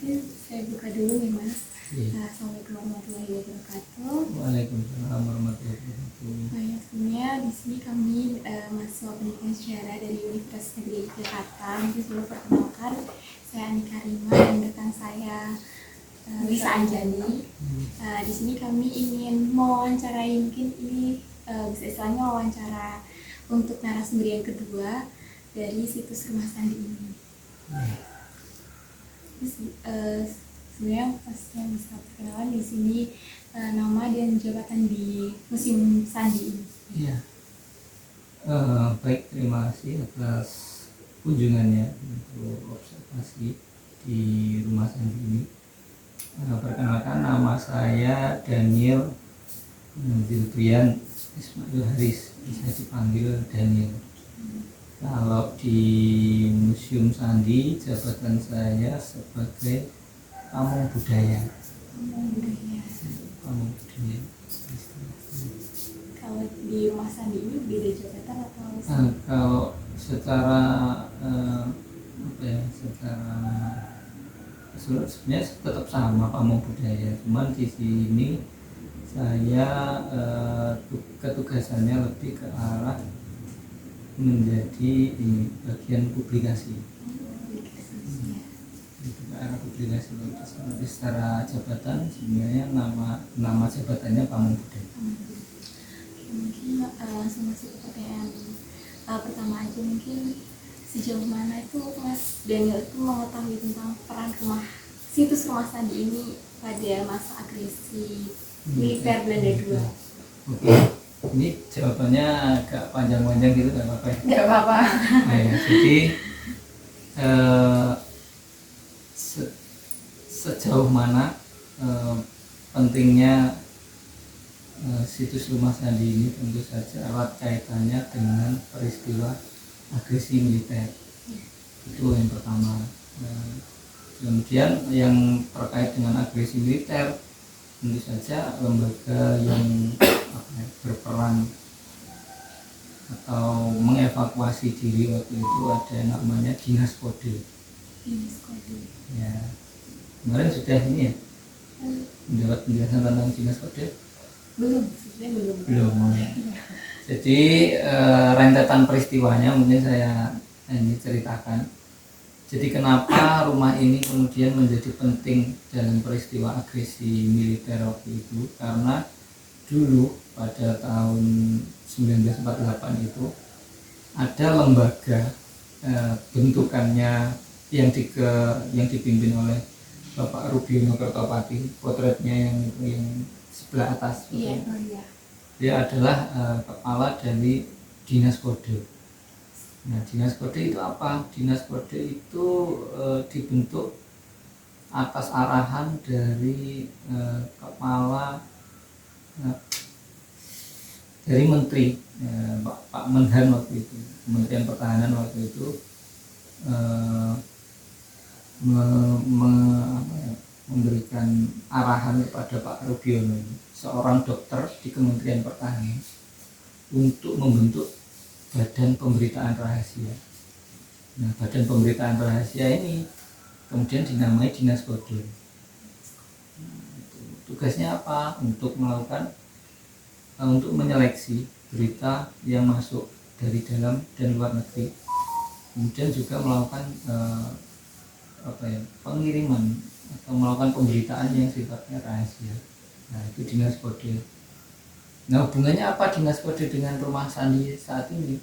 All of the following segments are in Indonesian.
Mungkin saya buka dulu nih Mas. Iya. Assalamualaikum warahmatullahi wabarakatuh. Waalaikumsalam warahmatullahi wabarakatuh. Banyak sebelumnya di sini kami mahasiswa pendidikan sejarah dari Universitas Negeri Jakarta. Mungkin sebelum perkenalkan, saya Anika Rima dan rekan saya Lisa Anjani. Di sini kami ingin mewawancarai, mungkin ini bisa istilahnya wawancara untuk narasumber yang kedua dari situs Rumah Sandi ini. Sebenarnya pas yang bisa perkenalan di sini nama dan jabatan di Museum Sandi ini. Iya. Baik, terima kasih atas kunjungannya untuk observasi di Rumah Sandi ini. Perkenalkan, nama saya Daniel Zilbrian Ismail Haris, bisa dipanggil Daniel. Kalau di Museum Sandi, jabatan saya sebagai pamong budaya. Pamong budaya. Kalau di Rumah Sandi ini beda jabatan atau? Kalau secara sebenarnya tetap sama pamong budaya, cuman di sini saya ketugasannya lebih ke arah menjadi bagian publikasi. Ke arah publikasi. Tapi secara jabatan sebenarnya nama jabatannya pamong budaya. Mungkin langsung masuk ke pertanyaan pertama aja, mungkin sejauh mana itu Mas Daniel itu mengetahui tentang peran situs Rumah Sandi ini pada masa agresi militer Belanda II? Oke, ini jawabannya agak panjang-panjang gitu, nggak apa-apa ya? Nggak apa-apa. Nah, ya, jadi sejauh mana pentingnya situs Rumah Sandi ini, tentu saja erat kaitannya dengan peristiwa agresi militer. Itu yang pertama. Kemudian yang terkait dengan agresi militer, tentu saja lembaga yang berperan atau mengevakuasi diri waktu itu ada namanya Dinas Kode. Ya, kemarin sudah ini ya mendapat penjelasan tentang Dinas Kode? Belum. Jadi rentetan peristiwanya mungkin saya ini ceritakan. Jadi kenapa rumah ini kemudian menjadi penting dalam peristiwa agresi militer waktu itu? Karena dulu pada tahun 1948 itu ada lembaga bentukannya yang dipimpin oleh Bapak Rubiono Kertopati, potretnya yang sebelah atas. Iya. Dia adalah kepala dari Dinas Kode. Nah, Dinas Kode itu apa? Dinas Kode itu dibentuk atas arahan dari kepala dari Menteri Pak Menhan waktu itu, Kementerian Pertahanan waktu itu memberikan arahan kepada Pak Rubiono, seorang dokter di Kementerian Pertahanan, untuk membentuk Badan Pemberitaan Rahasia. Nah, Badan Pemberitaan Rahasia ini kemudian dinamai Dinas Kode. Tugasnya apa? Untuk menyeleksi berita yang masuk dari dalam dan luar negeri, kemudian juga melakukan pengiriman atau melakukan pemberitaan yang sifatnya rahasia. Nah, itu Dinas Kode. Nah, hubungannya apa Dinas Kode dengan Rumah Sandi saat ini?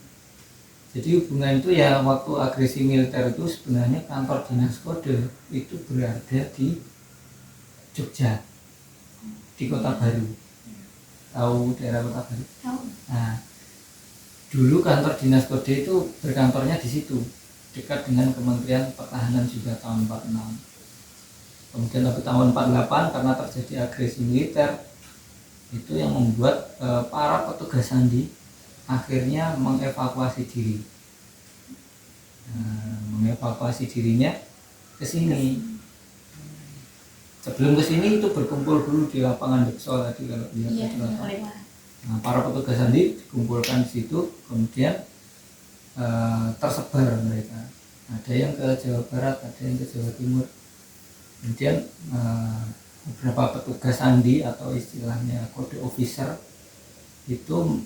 Jadi hubungan itu ya, waktu agresi militer itu sebenarnya kantor Dinas Kode itu berada di Jogja, di Kota Baru. Tahu daerah Kota Baru? Tahu. Nah, dulu kantor Dinas Kode itu berkantornya di situ, dekat dengan Kementerian Pertahanan juga tahun 46. Kemudian tahun 48 karena terjadi agresi militer, itu yang membuat para petugas Sandi akhirnya mengevakuasi diri. Mengevakuasi dirinya ke sini. Sebelum ke sini itu berkumpul dulu di lapangan Deksol tadi kalau lihat. Nah, para petugas Sandi dikumpulkan di situ, kemudian tersebar mereka. Ada yang ke Jawa Barat, ada yang ke Jawa Timur. Kemudian beberapa petugas sandi atau istilahnya kode officer itu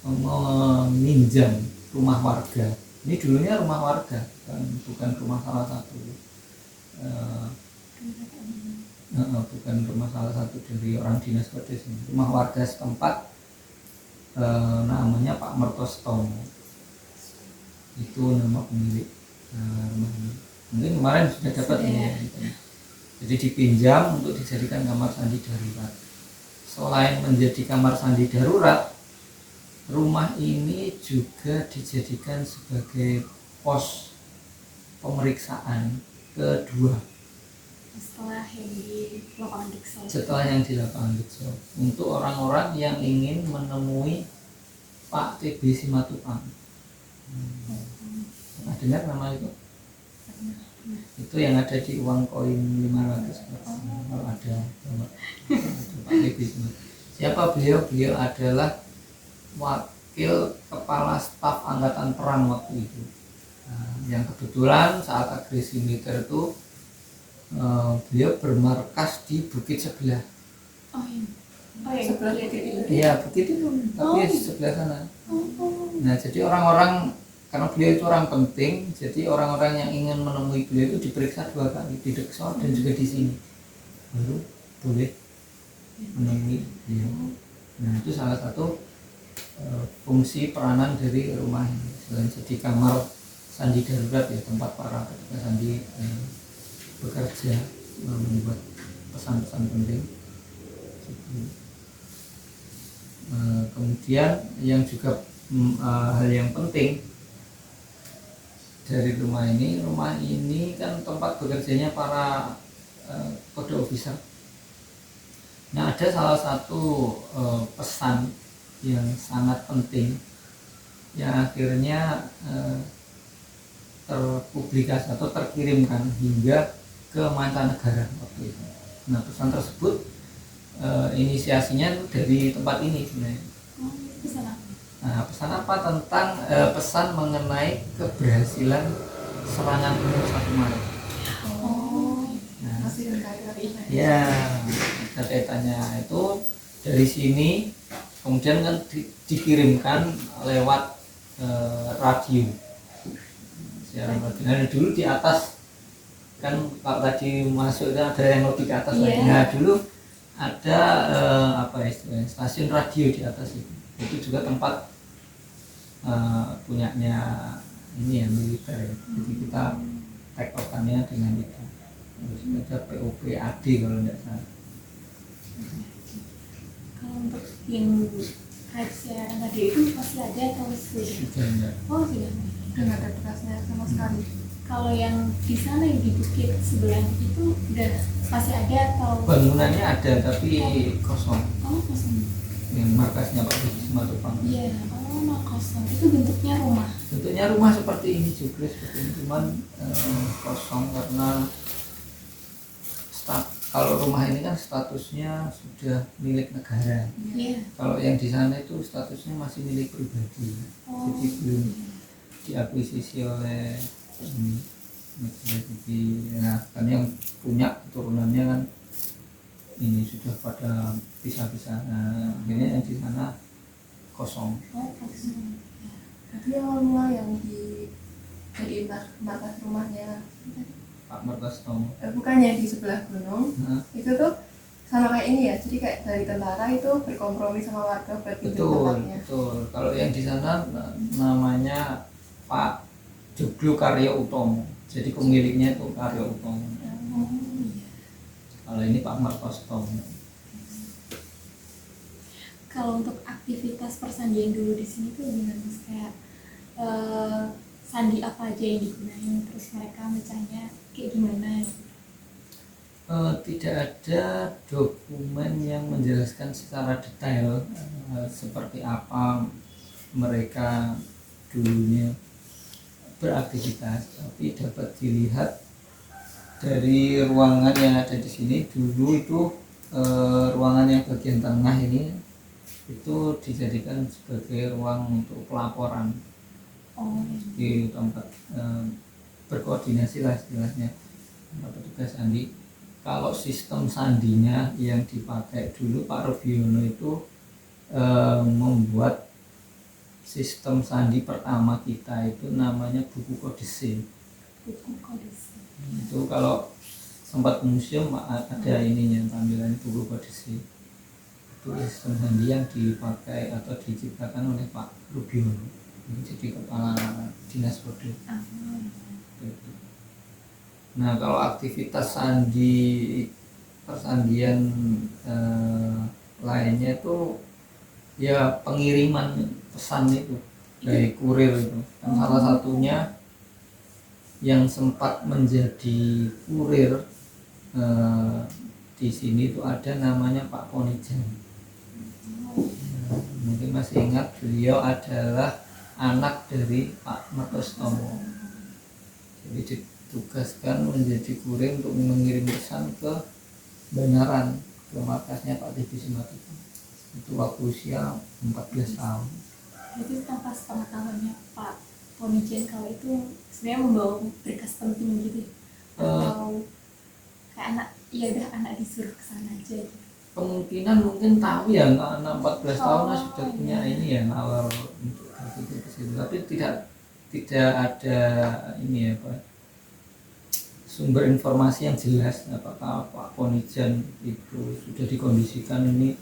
meminjam rumah warga. Ini dulunya rumah warga, bukan rumah salah satu, bukan rumah salah satu dari orang dinas kodes ini. Rumah warga setempat, namanya Pak Mertostomo. Itu nama pemilik rumah ini. Mungkin kemarin sudah dapat ini ya. Jadi dipinjam untuk dijadikan kamar sandi darurat. Selain menjadi kamar sandi darurat, rumah ini juga dijadikan sebagai pos pemeriksaan kedua setelah yang di lapangan Diksel. Di lapangan Diksel, untuk orang-orang yang ingin menemui Pak TB Simatupang. Pernah dengar nama itu? Itu yang ada di uang koin 500 kalau ada Pak TB Simatupang. Siapa beliau? Beliau adalah wakil kepala staf angkatan perang waktu itu, yang kebetulan saat agresi militer itu beliau bermarkas di bukit sebelah. Sebelah bukit itu? Iya, bukit itu, tapi di sebelah sana. Nah, jadi orang-orang, karena beliau itu orang penting, jadi orang-orang yang ingin menemui beliau itu diperiksa 2 kali, di Diksel dan juga di sini, baru boleh menemui beliau. Nah, itu salah satu fungsi peranan dari rumah ini. Selain jadi kamar sandi darurat ya, tempat para petugas sandi bekerja membuat pesan-pesan penting. Kemudian yang juga hal yang penting dari rumah ini kan tempat bekerjanya para kode officer. Nah, ada salah satu pesan yang sangat penting yang akhirnya terpublikasi atau terkirimkan hingga ke mancanegara waktu itu. Nah, pesan tersebut inisiasinya dari tempat ini sebenarnya. Pesan apa? Nah, pesan apa? Tentang pesan mengenai keberhasilan serangan umum 1 Maret. Nah, ya, ada kaitannya itu dari sini, kemudian kan dikirimkan lewat radio, siaran radio. Nah, dulu di atas kan kalau tadi masuk itu ada yang lebih ke atas lagi. Nah, dulu ada stasiun radio di atas itu juga tempat punyanya ini ya, militer ya. Jadi kita tektokannya dengan itu. Terus ada POPAD kalau tidak salah. Kalau untuk yang siaran radio itu masih ada atau sudah? Oh, sudah. Nggak ada bekasnya sama sekali. Kalau yang di sana yang di bukit sebelah itu udah masih ada atau? Bangunannya ada tapi kosong. Oh, kosong. Yang markasnya Pak TB Simatupang. Iya, kosong. Itu bentuknya rumah. Bentuknya rumah seperti ini juga, seperti ini, cuman kosong karena kalau rumah ini kan statusnya sudah milik negara. Iya. Kalau yang di sana itu statusnya masih milik pribadi. Jadi belum diakuisisi oleh negara. Nah, kan yang punya keturunannya kan ini sudah pada pisah-pisah. Nah, akhirnya yang di sana kosong. Kosong. Tapi awal mula yang jadi markas rumahnya Pak Mertostomo. bukannya di sebelah gunung, itu tuh sama kayak ini ya. Jadi kayak dari tentara itu berkompromi sama warga buat pindah tempatnya. Betul. Kalau yang di sana namanya Pak Joglo Karyo Utomo. Jadi pemiliknya itu Karyo Utomo. Kalau ini Pak Mertostomo. Kalau untuk aktivitas persandian dulu di sini tuh gimana Mas? Kayak sandi apa aja yang digunain, terus mereka mecahnya kayak gimana? Tidak ada dokumen yang menjelaskan secara detail seperti apa mereka dulunya beraktivitas, tapi dapat dilihat dari ruangan yang ada di sini. Dulu itu ruangan yang bagian tengah ini itu dijadikan sebagai ruang untuk pelaporan. Di tempat berkoordinasi lah istilahnya para petugas sandi. Kalau sistem sandinya yang dipakai dulu Pak Rubiono itu membuat sistem sandi pertama kita itu namanya buku kode C. Buku kode C. Itu kalau sempat museum ada ininya tampilan buku kode C. Itu sistem sandi yang dipakai atau diciptakan oleh Pak Rubiono. Jadi kepala dinas kode. Nah, kalau aktivitas persandian lainnya itu ya pengiriman pesan itu dari kurir itu. Dan salah satunya yang sempat menjadi kurir di sini itu ada namanya Pak Ponijan. Mungkin masih ingat, beliau adalah anak dari Pak Mertostomo. Jadi ditugaskan menjadi kurir untuk mengirim pesan ke Banaran, ke markasnya Pak Tb Simatupang. Itu waktu usia 14 tahun. Jadi tanpa pengetahuannya Pak Ponijan kalau itu sebenarnya membawa berkas penting gitu, atau kayak anak, ya udah anak disuruh ke sana aja gitu. Kemungkinan mungkin tahu ya, anak 14 tahun sudah punya ini ya, nalar untuk ke situ. Tapi tidak ada ini ya Pak, sumber informasi yang jelas apakah Pak Ponijan itu sudah dikondisikan ini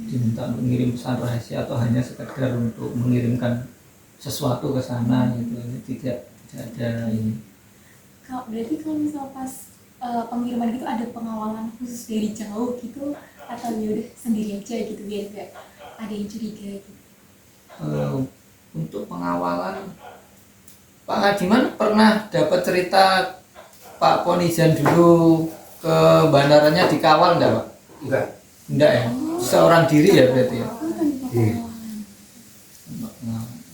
diminta untuk mengirim pesan rahasia atau hanya sekedar untuk mengirimkan sesuatu ke sana gitu. Ini tidak ada ini. Berarti kalau misal pas pengiriman gitu ada pengawalan khusus dari jauh gitu, atau ya udah sendiri aja gitu biar gak ada yang curiga gitu? Untuk pengawalan, Pak Hadiman pernah dapat cerita Pak Ponijan dulu ke bandaranya dikawal enggak Pak? Enggak ya? Seorang diri ya berarti ya?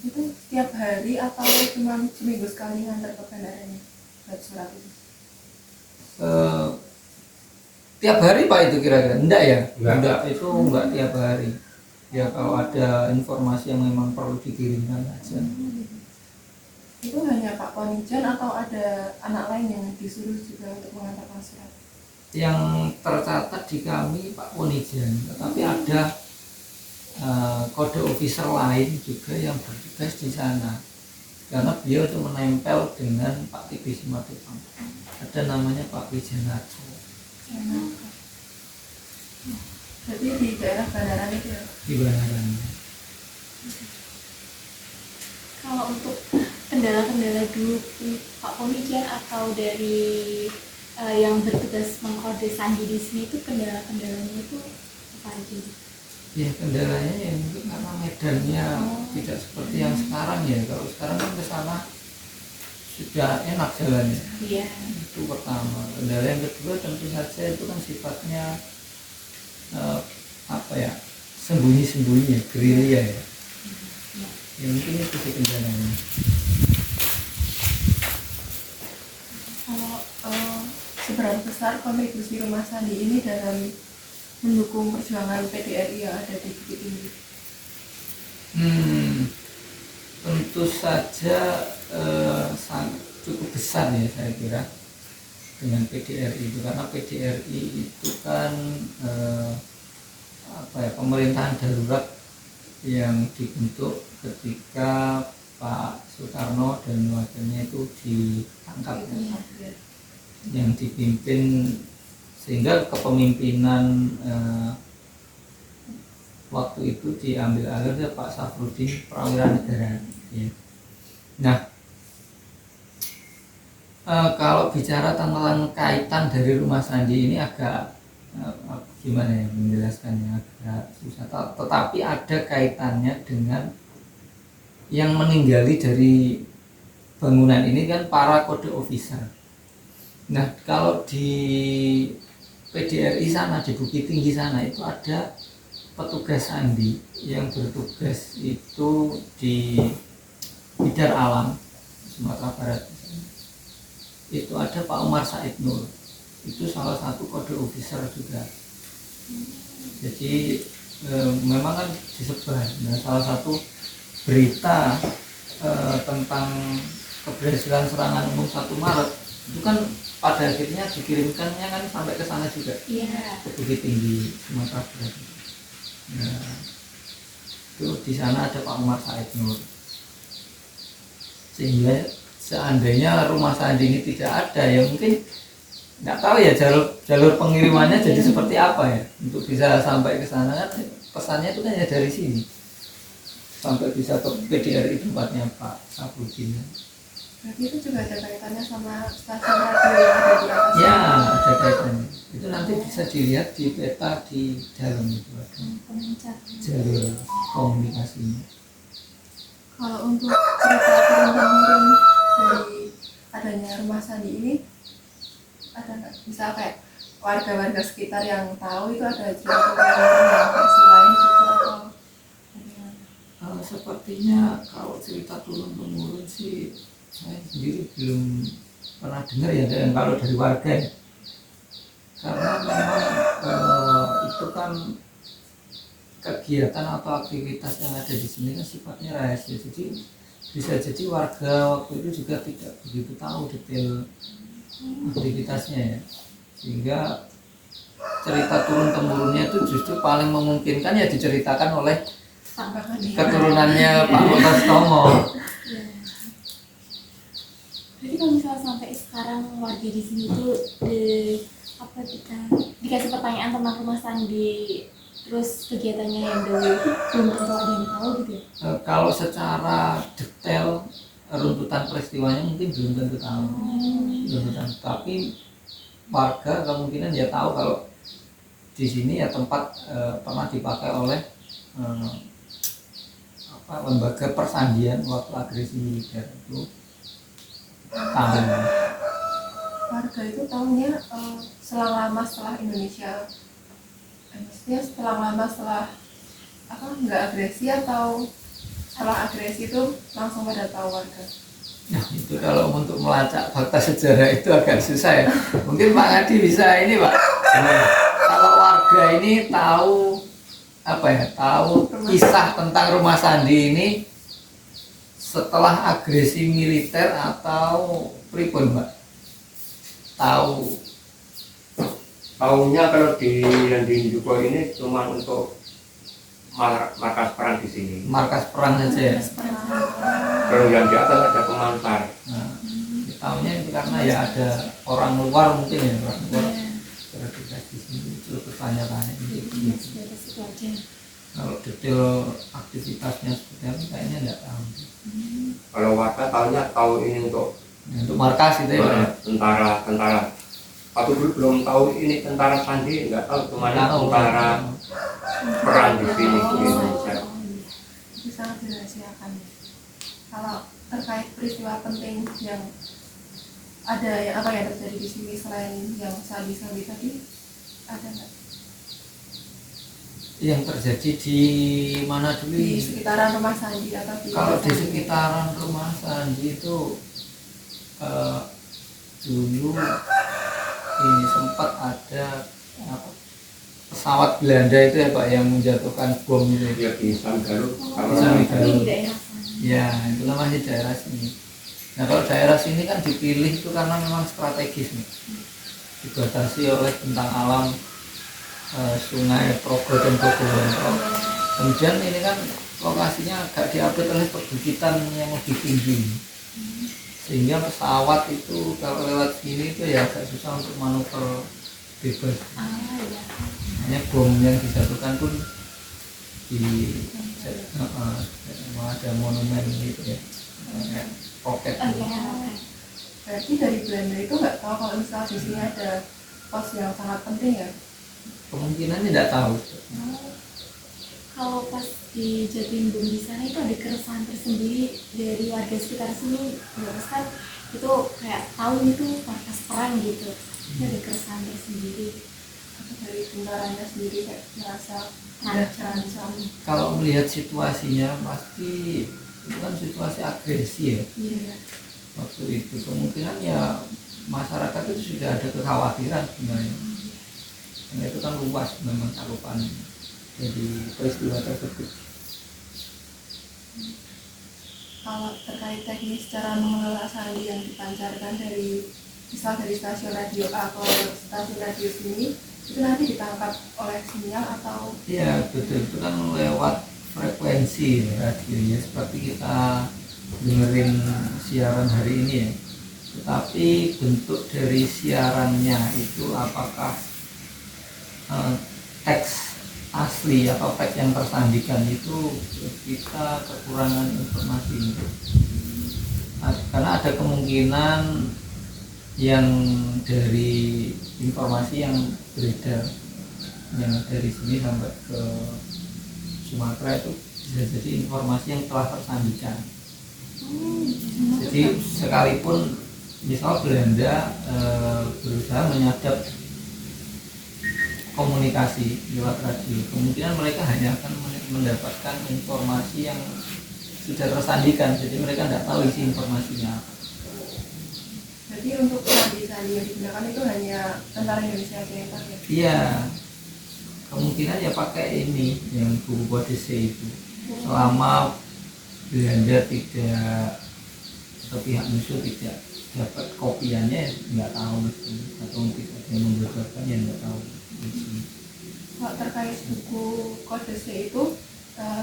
Itu setiap hari atau cuma seminggu sekali ngantar ke bandaranya buat surat itu? Tiap hari Pak itu kira-kira? Enggak ya? Enggak, itu enggak tiap hari. Ya kalau ada informasi yang memang perlu dikirimkan aja. Itu hanya Pak Ponijan atau ada anak lain yang disuruh juga untuk mengantarkan surat? Yang tercatat di kami Pak Ponijan, tetapi ada kode officer lain juga yang bertugas di sana, karena beliau itu menempel dengan Pak Tb Simatupang. Ada namanya Pak Wijanarko. Berarti di daerah Banaran itu ya? Di Banaran. Kalau untuk kendala-kendala dulu Pak Ponijan atau dari yang bertugas mengkode sandi di sini, itu kendala-kendalanya itu apa aja? Ya kendalanya ya mungkin karena medannya tidak seperti yang sekarang ya. Kalau sekarang kan ke sana sudah enak jalannya. Iya. Itu pertama. Kendala yang kedua tentu saja itu kan sifatnya sembunyi-sembunyi, gerilya ya. Ya mungkin itu sih kendalanya. Kalau seberapa besar kontribusi Rumah Sandi ini dalam mendukung perjuangan PDRI yang ada di Bukit Tinggi? Tentu saja cukup besar ya saya kira dengan PDRI itu, karena PDRI itu kan pemerintahan darurat yang dibentuk ketika Pak Soekarno dan wakilnya itu ditangkap ya. Yang dipimpin, sehingga kepemimpinan waktu itu diambil alih oleh Pak Safruddin Prawira Negara ya. Nah, kalau bicara tentang kaitan dari Rumah Sandi ini agak gimana ya menjelaskannya, agak susah, tetapi ada kaitannya dengan yang meninggali dari bangunan ini kan para kode officer. Nah, kalau di PDRI sana, di Bukit Tinggi sana itu ada petugas sandi yang bertugas itu di Bidar Alam, Sumatera Barat. Itu ada Pak Umar Said Nur, itu salah satu kode officer juga. Jadi memang kan disebar. Nah, salah satu berita tentang keberhasilan serangan umum 1 Maret itu kan pada akhirnya dikirimkannya kan sampai ke sana juga, Iya. ke Bukit Tinggi Sumatera Barat. Nah, itu di sana ada Pak Umar Said Nur, sehingga seandainya rumah Sandi ini tidak ada ya mungkin nggak tahu ya jalur pengirimannya jadi seperti apa ya untuk bisa sampai ke sana kan pesannya itu kan ya dari sini sampai bisa ke PDRI tempatnya Pak Sapuddin. Berarti itu juga ada kaitannya sama stasiun radio yang ada di atas. Ya ada kaitannya, itu nanti bisa dilihat di peta di dalam itu ada Pemancar. jalur komunikasinya. Kalau untuk cerita turun-temurun dari adanya rumah Sandi ini, ada nggak? Misal kayak warga-warga sekitar yang tahu itu ada cerita turun-temurun yang versi lain gitu atau bagaimana? Sepertinya kalau cerita turun temurun sih saya sendiri belum pernah dengar ya, dan kalau dari warga ya. Karena memang itu kan kegiatan atau aktivitas yang ada di sini kan sifatnya rahasia, jadi bisa jadi warga waktu itu juga tidak begitu tahu detail aktivitasnya ya, sehingga cerita turun temurunnya itu justru paling memungkinkan ya diceritakan oleh keturunannya Pak Tomo. Iya. Berarti kalau misalnya sampai sekarang warga di sini tuh dikasih pertanyaan tentang rumah Sandi terus kegiatannya yang dulu itu belum tentu ada yang tahu gitu ya. Kalau secara detail runtutan peristiwanya mungkin belum tentu tahu, tapi warga kemungkinan ya tahu kalau di sini ya tempat pernah dipakai oleh lembaga persandian waktu agresi militer itu tahu. Warga itu tahunya selang lama setelah Indonesia, maksudnya selang lama setelah apa nggak agresi atau setelah agresi itu langsung pada tahu warga. Nah itu kalau untuk melacak fakta sejarah itu agak susah ya. Mungkin Pak Ngadi bisa ini Pak. Kalau warga ini tahu apa ya? Tahu kisah tentang rumah Sandi ini setelah agresi militer atau pripun Pak? Tahu? Tahunya kalau di yang di Juko ini cuma untuk markas perang di sini. Markas perang saja ya. Kalau yang di atas ada pemantar. Nah, tahunya itu karena ya ada orang luar mungkin ya, orang luar bertugas di sini itu bertanya-tanya gitu. Kalau detail aktivitasnya seperti apa kayaknya nggak tahu. Kalau warga tahu ini untuk Markas itu ya. tentara. Waktu dulu belum tahu ini tentara Sandi, nggak tahu kemana tentara perang di sini di Indonesia. Itu sangat dirahasiakan. Kalau terkait peristiwa penting yang ada yang apa yang terjadi di sini selain yang Sandi tadi, ada nggak? Yang terjadi di mana dulu? Di sekitaran rumah Sandi atau di kalau di sekitaran rumah Sandi itu dulu ini sempat ada pesawat Belanda itu ya Pak yang menjatuhkan bom itu Ya di Samgaru, Di Samgaru. Di daerah sana. ya itu namanya daerah sini. Nah kalau daerah sini kan dipilih itu karena memang strategis nih, dibatasi oleh bentang alam sungai Progo dan Bogowonto. Kemudian ini kan lokasinya agak diapit oleh perbukitan yang lebih tinggi, sehingga pesawat itu kalau lewat sini itu ya agak susah untuk manuver bebas. Iya. Hanya bom yang dijatuhkan pun di ada monumen gitu ya, roket gitu. Berarti dari Belanda itu nggak tahu kalau misalnya di sini ada pos yang sangat penting ya? Kemungkinannya tidak tahu. Kalau pas di Jatim Bom di sana itu ada keresahan tersendiri dari warga sekitar sini, kan itu kayak tahu itu markas perang gitu, itu ada keresahan tersendiri. Atau dari tentaranya sendiri kayak merasa terancam. Kalau melihat situasinya pasti itu kan situasi agresi ya Iya. waktu itu, kemungkinan ya masyarakat itu sudah ada kekhawatiran sebenarnya, karena itu kan luas memang cakupannya jadi peristiwa tersebut. Kalau terkait teknis cara mengelola sandi yang dipancarkan dari misal dari stasiun radio A ke stasiun radio sini itu nanti ditangkap oleh sinyal atau Iya betul, itu kan lewat frekuensi radio ya, seperti kita dengerin siaran hari ini ya. Tetapi bentuk dari siarannya itu apakah teks asli atau teks yang tersandikan itu kita kekurangan informasi. Karena ada kemungkinan yang dari informasi yang beredar yang dari sini sampai ke Sumatera itu bisa jadi informasi yang telah tersandikan. Jadi sekalipun misal Belanda berusaha menyadap komunikasi lewat radio, kemungkinan mereka hanya akan mendapatkan informasi yang sudah tersandikan, jadi mereka tidak tahu isi informasinya apa. jadi untuk sandi-sandi yang digunakan itu hanya tentara Indonesia aja yang pakai? Iya, kemungkinan ya pakai ini yang buku kode C itu. Selama Belanda tidak atau pihak musuh tidak dapat kopiannya ya nggak tahu mesti, atau tidak ada yang membocorkan ya nggak tahu. Kalau terkait buku kode C itu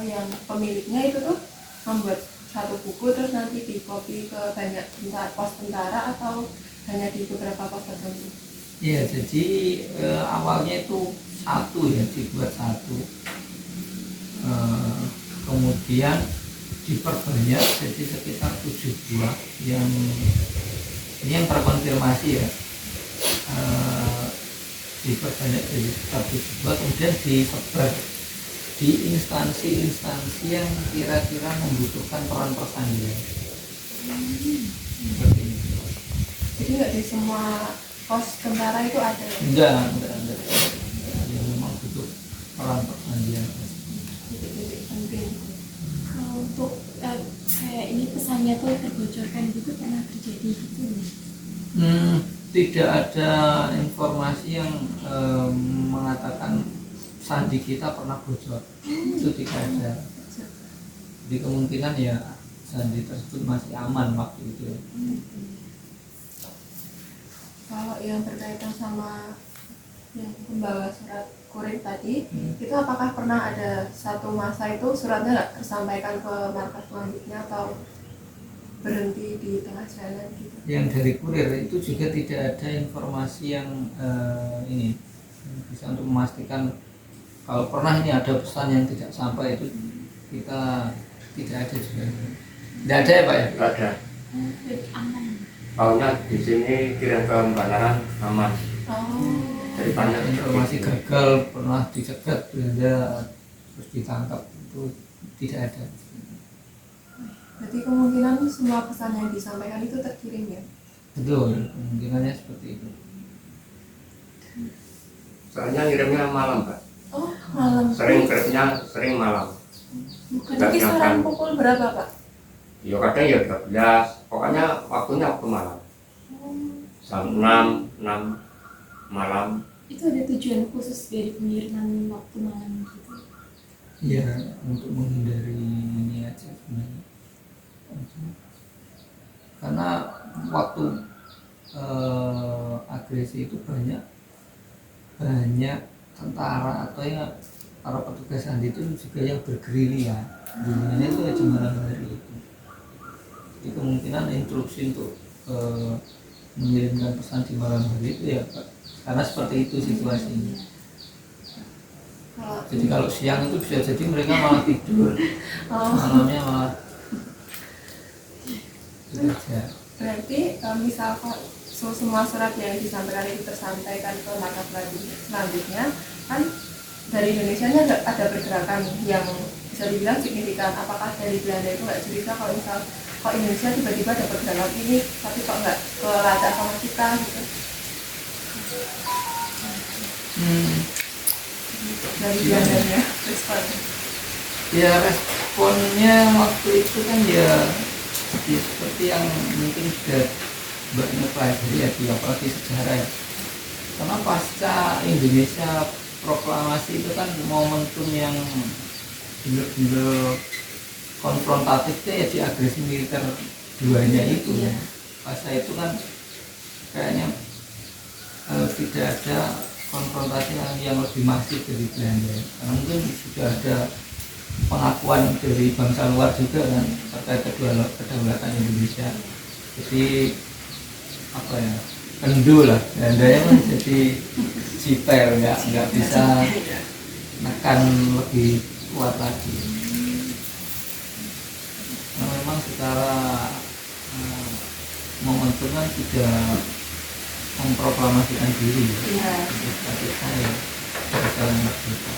yang pemiliknya itu tuh membuat satu buku terus nanti dikopi ke banyak pos tentara atau hanya di beberapa pos tertentu? Iya, jadi awalnya itu satu ya, dibuat satu, kemudian diperbanyak jadi sekitar 7 buah yang ini yang terkonfirmasi ya, diperbanyak jadi sekitar 7 buah, kemudian disebar di instansi-instansi yang kira-kira membutuhkan peran persandian. Seperti itu. Jadi nggak di semua pos tentara itu ada ya? Enggak. Yang memang butuh peran persandian. Titik-titik penting. Kalau untuk kayak ini pesannya tuh terbocorkan gitu pernah terjadi gitu nih? Tidak ada informasi yang mengatakan sandi kita pernah bocor, itu tidak ada. Jadi kemungkinan ya sandi tersebut masih aman waktu itu. Kalau yang berkaitan sama yang pembawa surat kurir tadi, itu apakah pernah ada satu masa itu suratnya nggak tersampaikan ke markas selanjutnya atau berhenti di tengah jalan gitu? Yang dari kurir itu juga tidak ada informasi yang ini bisa untuk memastikan kalau pernah ini ada pesan yang tidak sampai, itu kita tidak ada juga. Tidak ada ya Pak ya? Nggak ada. Aman. Taunya di sini kirim ke Banaran aman. Dari banyak Informasi gagal pernah dicegat Belanda terus ditangkap itu tidak ada. Berarti kemungkinan semua pesan yang disampaikan itu terkirim ya? Betul, kemungkinannya seperti itu. Soalnya ngirimnya malam Pak. Oh, malam. Sering malam. Jadi kisaran pukul berapa Pak? Ya kadang ya 12, pokoknya waktunya waktu malam. Jam 6 malam. Itu ada tujuan khusus dari pengiriman waktu malam gitu? Iya, untuk menghindari ini aja sebenarnya. Karena waktu agresi itu banyak tentara atau ya para petugas sandi itu juga yang bergerilya. Dulunya itu ya cuma malam hari itu. Jadi kemungkinan instruksi untuk mengirimkan pesan di malam hari itu ya karena seperti itu situasinya. Jadi kalau siang itu bisa jadi mereka malah tidur, malamnya malah bekerja. Berarti misal semua surat yang disampaikan itu tersampaikan ke markas selanjutnya, kan dari Indonesia nya ada pergerakan yang bisa dibilang signifikan. Apakah dari Belanda itu nggak cerita kalau misal kok Indonesia tiba-tiba ada pergerakan ini, tapi kok nggak kelacak sama kita gitu? Dari Belandanya respon. Ya responnya waktu itu kan ya seperti yang mungkin sudah banyak pelajari ya di apalagi sejarah ya. Karena pasca Indonesia proklamasi itu kan momentum yang benar-benar konfrontatif itu ya di agresi militer duanya itu ya. Pasca itu kan kayaknya tidak ada konfrontasi yang lebih masif dari Belanda, karena mungkin sudah ada pengakuan dari bangsa luar juga kan terkait kedaulatan Indonesia. Jadi apa ya, kendu lah Belandanya kan, jadi jiper, nggak bisa menekan lebih kuat lagi. Nah, memang secara momentum kan tidak memproklamasikan diri Iya. tapi saya berjalan merdeka.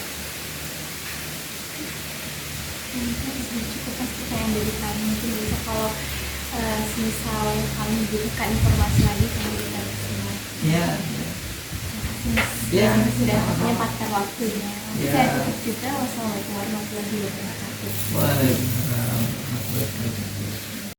Cukup pasti yang dari kami mungkin bisa kalau misal kami butuhkan informasi lagi kami bisa semua. Ya, Ya, ya, sudah sama-sama. menyempatkan waktunya. Ya. Saya tutup juga. Wassalamualaikum warahmatullahi wabarakatuh. Waalaikumsalam warahmatullahi wabarakatuh.